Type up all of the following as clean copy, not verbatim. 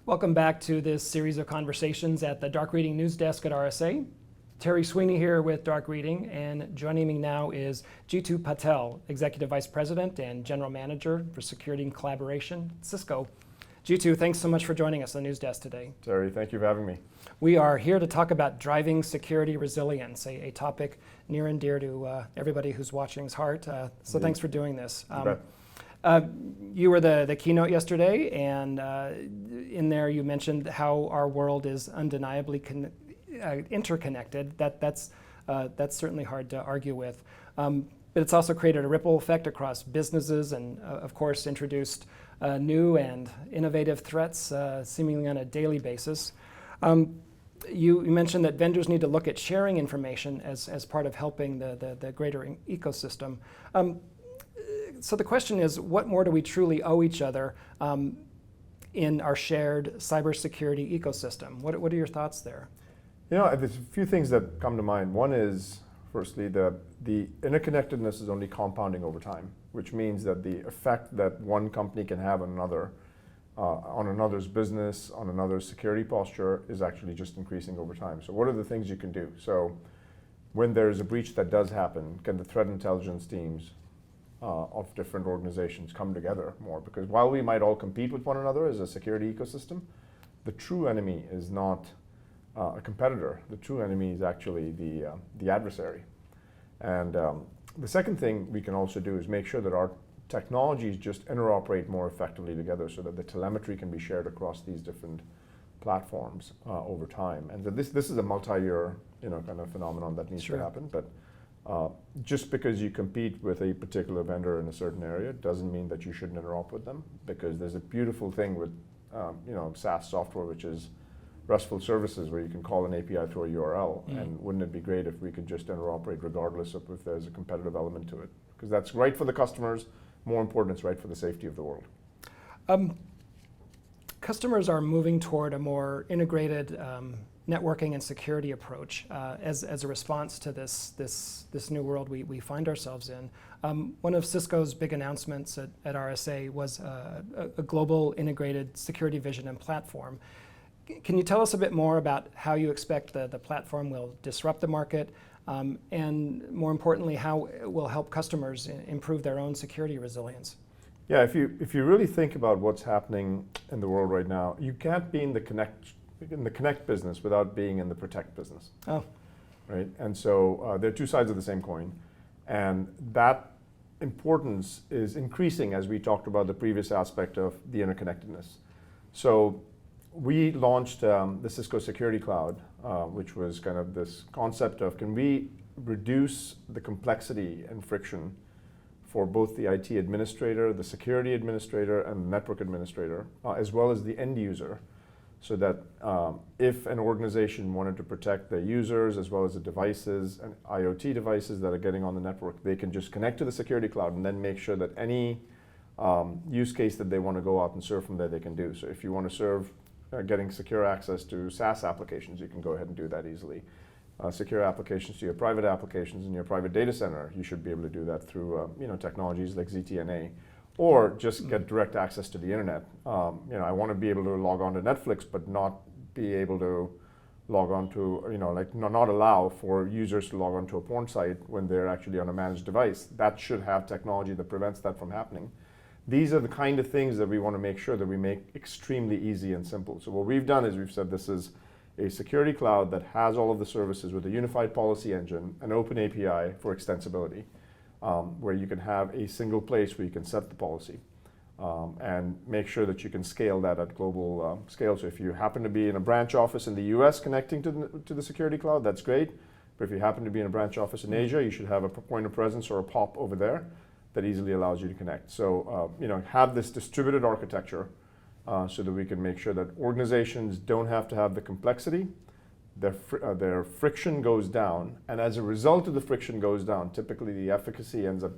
Welcome back to this series of conversations at the Dark Reading News Desk at RSA. Terry Sweeney here with Dark Reading, and joining me now is Jeetu Patel, Executive Vice President and General Manager for Security and Collaboration at Cisco. Jeetu, thanks so much for joining us on the News Desk today. Terry, thank you for having me. We are here to talk about driving security resilience, a topic near and dear to everybody who's watching's heart. So thanks for doing this. You were the keynote yesterday, and in there you mentioned how our world is undeniably interconnected. That's certainly hard to argue with. But it's also created a ripple effect across businesses and, of course, introduced new and innovative threats seemingly on a daily basis. You mentioned that vendors need to look at sharing information as part of helping the greater ecosystem. So the question is, what more do we truly owe each other in our shared cybersecurity ecosystem? What are your thoughts there? You know, there's a few things that come to mind. One is, firstly, the interconnectedness is only compounding over time, which means that the effect that one company can have on another, on another's business, on another's security posture, is actually just increasing over time. So what are the things you can do? So when there's a breach that does happen, can the threat intelligence teams of different organizations come together more? Because while we might all compete with one another as a security ecosystem, the true enemy is not a competitor. The true enemy is actually the adversary. And the second thing we can also do is make sure that our technologies just interoperate more effectively together so that the telemetry can be shared across these different platforms over time. And this is a multi-year kind of phenomenon that needs to happen. But just because you compete with a particular vendor in a certain area doesn't mean that you shouldn't interop with them, because there's a beautiful thing with SaaS software, which is RESTful services, where you can call an API through a URL. And wouldn't it be great if we could just interoperate regardless of if there's a competitive element to it? Because that's right for the customers. More important, it's right for the safety of the world. Customers are moving toward a more integrated networking and security approach as a response to this new world we find ourselves in. One of Cisco's big announcements at RSA was a global integrated security vision and platform. Can you tell us a bit more about how you expect the platform will disrupt the market, and more importantly, how it will help customers improve their own security resilience? Yeah, if you really think about what's happening in the world right now, you can't be in the connect business without being in the protect business. Oh. Right? And so they're two sides of the same coin. And that importance is increasing as we talked about the previous aspect of the interconnectedness. So we launched the Cisco Security Cloud, which was kind of this concept of, can we reduce the complexity and friction for both the IT administrator, the security administrator, and the network administrator, as well as the end user, so that if an organization wanted to protect their users as well as the devices and IoT devices that are getting on the network, they can just connect to the security cloud and then make sure that any use case that they want to go out and serve from there, they can do. So if you want to serve getting secure access to SaaS applications, you can go ahead and do that easily. Secure applications to your private applications in your private data center, you should be able to do that through technologies like ZTNA. Or just get direct access to the internet. I want to be able to log on to Netflix, but not be able to log on to, not allow for users to log on to a porn site when they're actually on a managed device. That should have technology that prevents that from happening. These are the kind of things that we want to make sure that we make extremely easy and simple. So what we've done is we've said this is a security cloud that has all of the services with a unified policy engine, an open API for extensibility. Where you can have a single place where you can set the policy and make sure that you can scale that at global scale. So if you happen to be in a branch office in the US connecting to the security cloud, that's great. But if you happen to be in a branch office in Asia, you should have a point of presence or a POP over there that easily allows you to connect. So have this distributed architecture so that we can make sure that organizations don't have to have the complexity. Their friction goes down, and as a result of the friction goes down, typically the efficacy ends up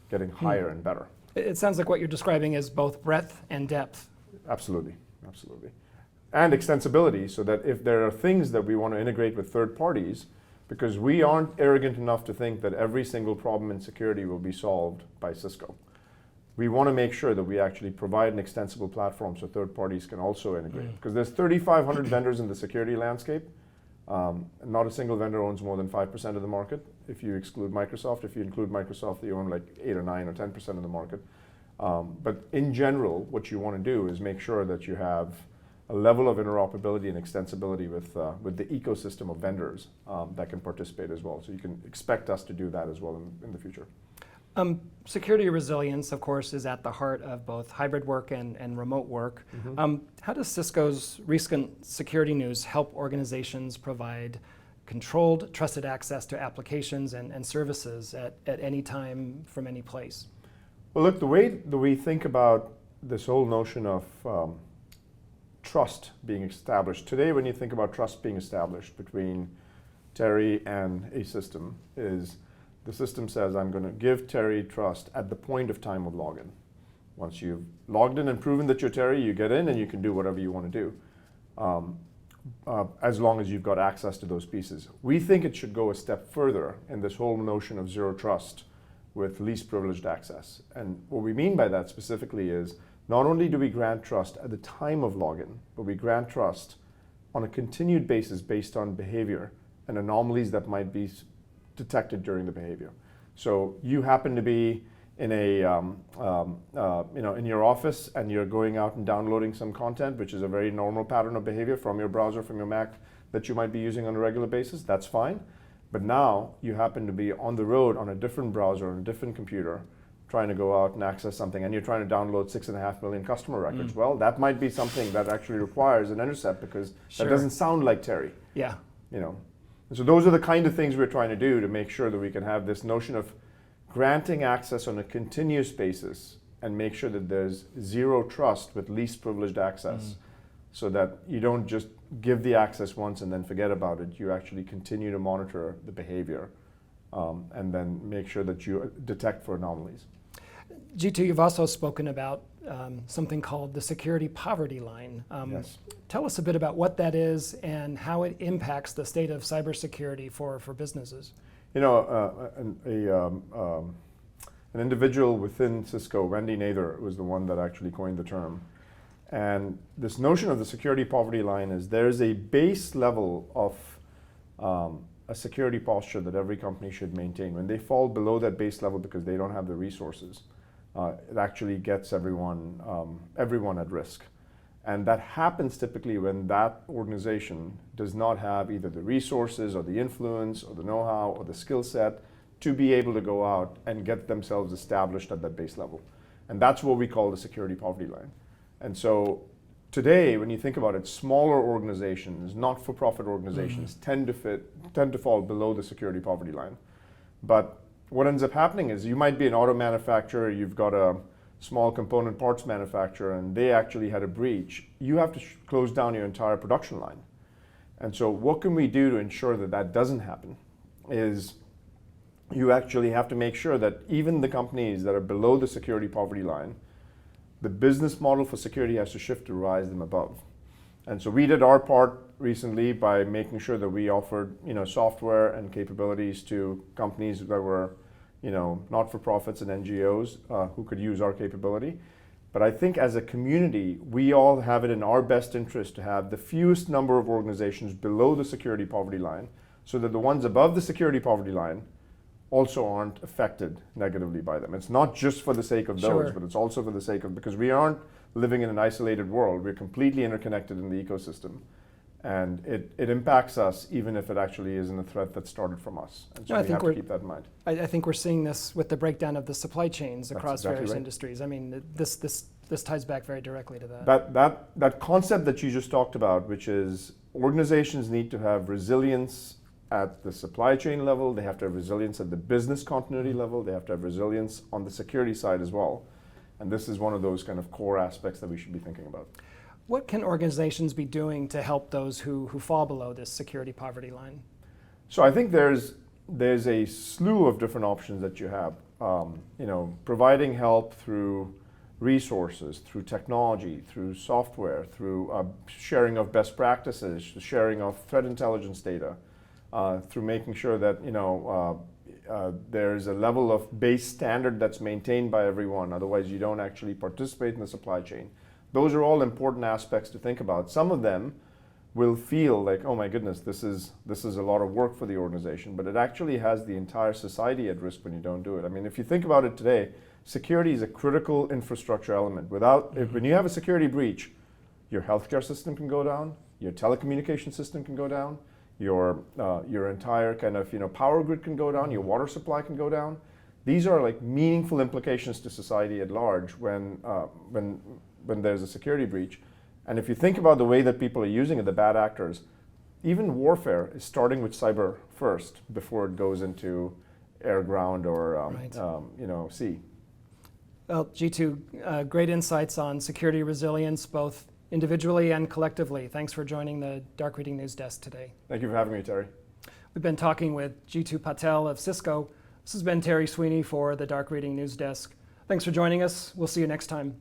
getting higher and better. It sounds like what you're describing is both breadth and depth. Absolutely, absolutely. And extensibility, so that if there are things that we want to integrate with third parties, because we aren't arrogant enough to think that every single problem in security will be solved by Cisco. we want to make sure that we actually provide an extensible platform so third parties can also integrate. Because there's 3,500 vendors in the security landscape. Not a single vendor owns more than 5% of the market. If you exclude Microsoft, if you include Microsoft, they own like 8 or 9 or 10% of the market. But in general, what you want to do is make sure that you have a level of interoperability and extensibility with the ecosystem of vendors that can participate as well. So you can expect us to do that as well in the future. Security resilience, of course, is at the heart of both hybrid work and remote work. How does Cisco's recent security news help organizations provide controlled, trusted access to applications and services at any time from any place? Well, look, the way we think about this whole notion of trust being established, today when you think about trust being established between Terry and a system, is the system says, I'm going to give Terry trust at the point of time of login. Once you've logged in and proven that you're Terry, you get in and you can do whatever you want to do, as long as you've got access to those pieces. We think it should go a step further in this whole notion of zero trust with least privileged access. And what we mean by that specifically is, not only do we grant trust at the time of login, but we grant trust on a continued basis based on behavior and anomalies that might be detected during the behavior. So you happen to be in in your office and you're going out and downloading some content, which is a very normal pattern of behavior from your browser, from your Mac that you might be using on a regular basis. That's fine. But now you happen to be on the road on a different browser, on a different computer, trying to go out and access something, and you're trying to download 6.5 million customer records. Well, that might be something that actually requires an intercept, because that doesn't sound like Terry. Yeah. And so those are the kind of things we're trying to do to make sure that we can have this notion of granting access on a continuous basis and make sure that there's zero trust with least privileged access, so that you don't just give the access once and then forget about it. You actually continue to monitor the behavior and then make sure that you detect for anomalies. Jeetu, you've also spoken about something called the security poverty line. Yes. Tell us a bit about what that is and how it impacts the state of cybersecurity for businesses. An individual within Cisco, Wendy Nather, was the one that actually coined the term. And this notion of the security poverty line is there's a base level of a security posture that every company should maintain. When they fall below that base level because they don't have the resources, it actually gets everyone at risk. And that happens typically when that organization does not have either the resources or the influence or the know-how or the skill set to be able to go out and get themselves established at that base level. And that's what we call the security poverty line. And so today, when you think about it, smaller organizations, not-for-profit organizations, tend to fall below the security poverty line. But what ends up happening is you might be an auto manufacturer, you've got a small component parts manufacturer, and they actually had a breach. You have to close down your entire production line. And so what can we do to ensure that that doesn't happen is you actually have to make sure that even the companies that are below the security poverty line, the business model for security has to shift to rise them above. And so we did our part recently by making sure that we offered software and capabilities to companies that were not-for-profits and NGOs who could use our capability. But I think as a community, we all have it in our best interest to have the fewest number of organizations below the security poverty line, so that the ones above the security poverty line also aren't affected negatively by them. It's not just for the sake of those, but it's also for the sake of, because we aren't living in an isolated world. We're completely interconnected in the ecosystem. And it impacts us even if it actually isn't a threat that started from us. And so we have to keep that in mind. I think we're seeing this with the breakdown of the supply chains across various industries. I mean, this ties back very directly to that. That concept that you just talked about, which is organizations need to have resilience at the supply chain level, they have to have resilience at the business continuity level, they have to have resilience on the security side as well. And this is one of those kind of core aspects that we should be thinking about. What can organizations be doing to help those who fall below this security poverty line? So I think there's a slew of different options that you have. Providing help through resources, through technology, through software, through sharing of best practices, sharing of threat intelligence data, through making sure that there's a level of base standard that's maintained by everyone. Otherwise, you don't actually participate in the supply chain. Those are all important aspects to think about. Some of them will feel like, oh my goodness, this is a lot of work for the organization, but it actually has the entire society at risk when you don't do it. I mean, if you think about it today, security is a critical infrastructure element. When you have a security breach, your healthcare system can go down, your telecommunication system can go down, your entire kind of power grid can go down, your water supply can go down. These are like meaningful implications to society at large when there's a security breach. And if you think about the way that people are using it, the bad actors, even warfare is starting with cyber first before it goes into air, ground, or sea. Well, Jeetu, great insights on security resilience, both individually and collectively. Thanks for joining the Dark Reading News Desk today. Thank you for having me, Terry. We've been talking with Jeetu Patel of Cisco. This has been Terry Sweeney for the Dark Reading News Desk. Thanks for joining us. We'll see you next time.